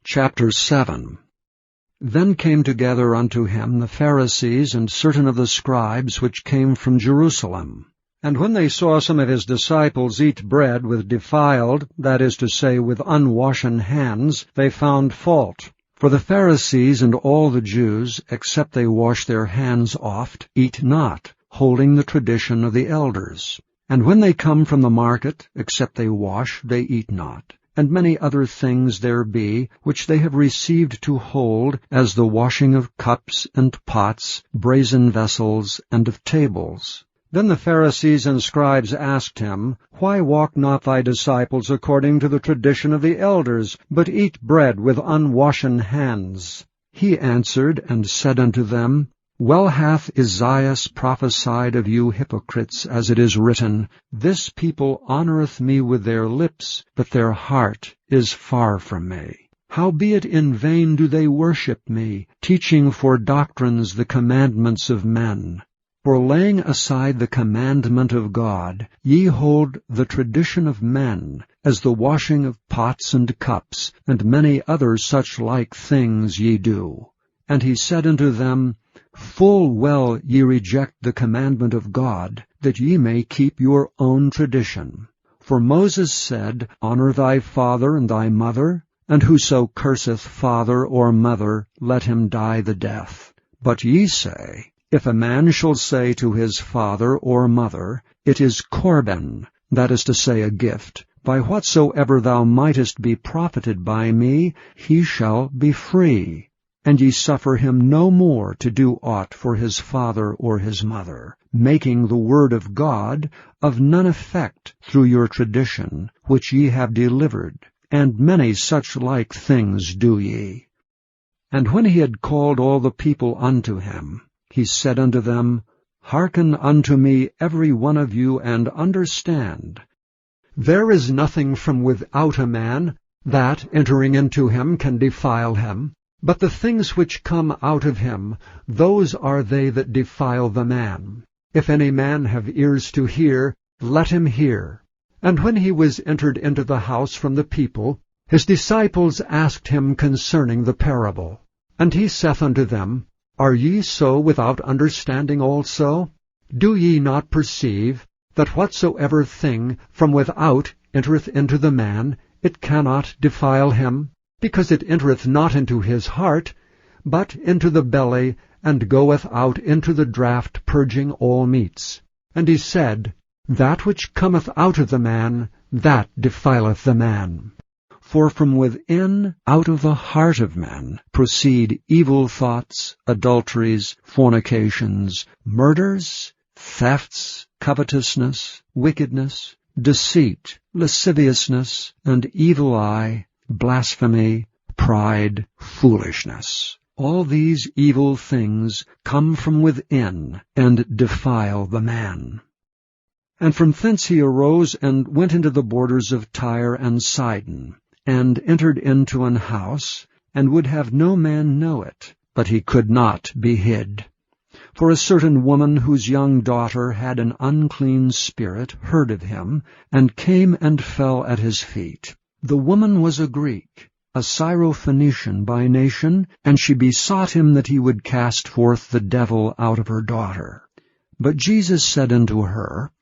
Chapter 7. Then came together unto him the Pharisees and certain of the scribes which came from Jerusalem. And when they saw some of his disciples eat bread with defiled, that is to say, with unwashen hands, they found fault. For the Pharisees and all the Jews, except they wash their hands oft, eat not, holding the tradition of the elders. And when they come from the market, except they wash, they eat not. And many other things there be, which they have received to hold, as the washing of cups and pots, brazen vessels, and of tables. Then the Pharisees and scribes asked him, Why walk not thy disciples according to the tradition of the elders, but eat bread with unwashen hands? He answered and said unto them, Well hath Esaias prophesied of you hypocrites, as it is written, This people honoureth me with their lips, but their heart is far from me. Howbeit in vain do they worship me, teaching for doctrines the commandments of men. For laying aside the commandment of God, ye hold the tradition of men, as the washing of pots and cups, and many other such like things ye do. And he said unto them, Full well ye reject the commandment of God, that ye may keep your own tradition. For Moses said, Honour thy father and thy mother, and whoso curseth father or mother, let him die the death. But ye say, If a man shall say to his father or mother, It is Corban, that is to say, a gift, by whatsoever thou mightest be profited by me, he shall be free. And ye suffer him no more to do aught for his father or his mother, making the word of God of none effect through your tradition, which ye have delivered, and many such like things do ye. And when he had called all the people unto him, he said unto them, Hearken unto me every one of you, and understand. There is nothing from without a man that, entering into him, can defile him. But the things which come out of him, those are they that defile the man. If any man have ears to hear, let him hear. And when he was entered into the house from the people, his disciples asked him concerning the parable. And he saith unto them, Are ye so without understanding also? Do ye not perceive that whatsoever thing from without entereth into the man, it cannot defile him? Because it entereth not into his heart, but into the belly, and goeth out into the draught, purging all meats. And he said, That which cometh out of the man, that defileth the man. For from within, out of the heart of men, proceed evil thoughts, adulteries, fornications, murders, thefts, covetousness, wickedness, deceit, lasciviousness, and evil eye, blasphemy, pride, foolishness. All these evil things come from within, and defile the man. And from thence he arose, and went into the borders of Tyre and Sidon, and entered into an house, and would have no man know it, but he could not be hid. For a certain woman whose young daughter had an unclean spirit heard of him, and came and fell at his feet. The woman was a Greek, a Syrophoenician by nation, and she besought him that he would cast forth the devil out of her daughter. But Jesus said unto her,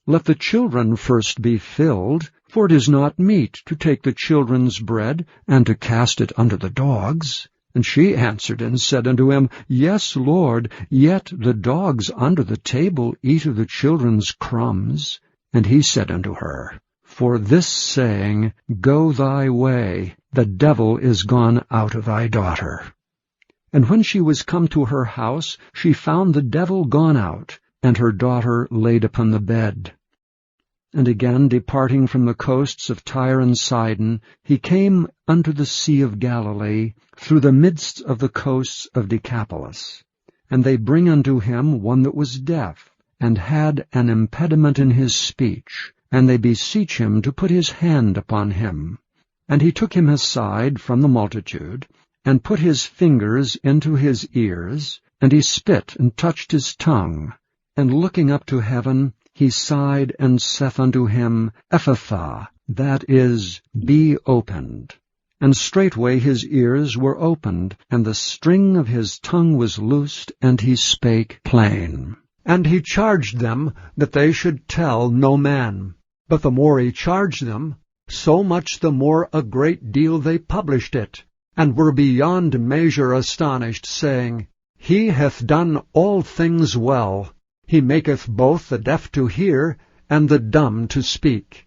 Let the children first be filled, for it is not meet to take the children's bread, and to cast it unto the dogs. And she answered and said unto him, Yes, Lord, yet the dogs under the table eat of the children's crumbs. And he said unto her, For this saying, Go thy way, the devil is gone out of thy daughter. And when she was come to her house, she found the devil gone out, and her daughter laid upon the bed. And again, departing from the coasts of Tyre and Sidon, he came unto the sea of Galilee, through the midst of the coasts of Decapolis. And they bring unto him one that was deaf, and had an impediment in his speech, and they beseech him to put his hand upon him. And he took him aside from the multitude, and put his fingers into his ears, and he spit and touched his tongue. And looking up to heaven, he sighed and saith unto him, Ephphatha, that is, be opened. And straightway his ears were opened, and the string of his tongue was loosed, and he spake plain. And he charged them that they should tell no man. But the more he charged them, so much the more a great deal they published it, and were beyond measure astonished, saying, He hath done all things well. He maketh both the deaf to hear, and the dumb to speak.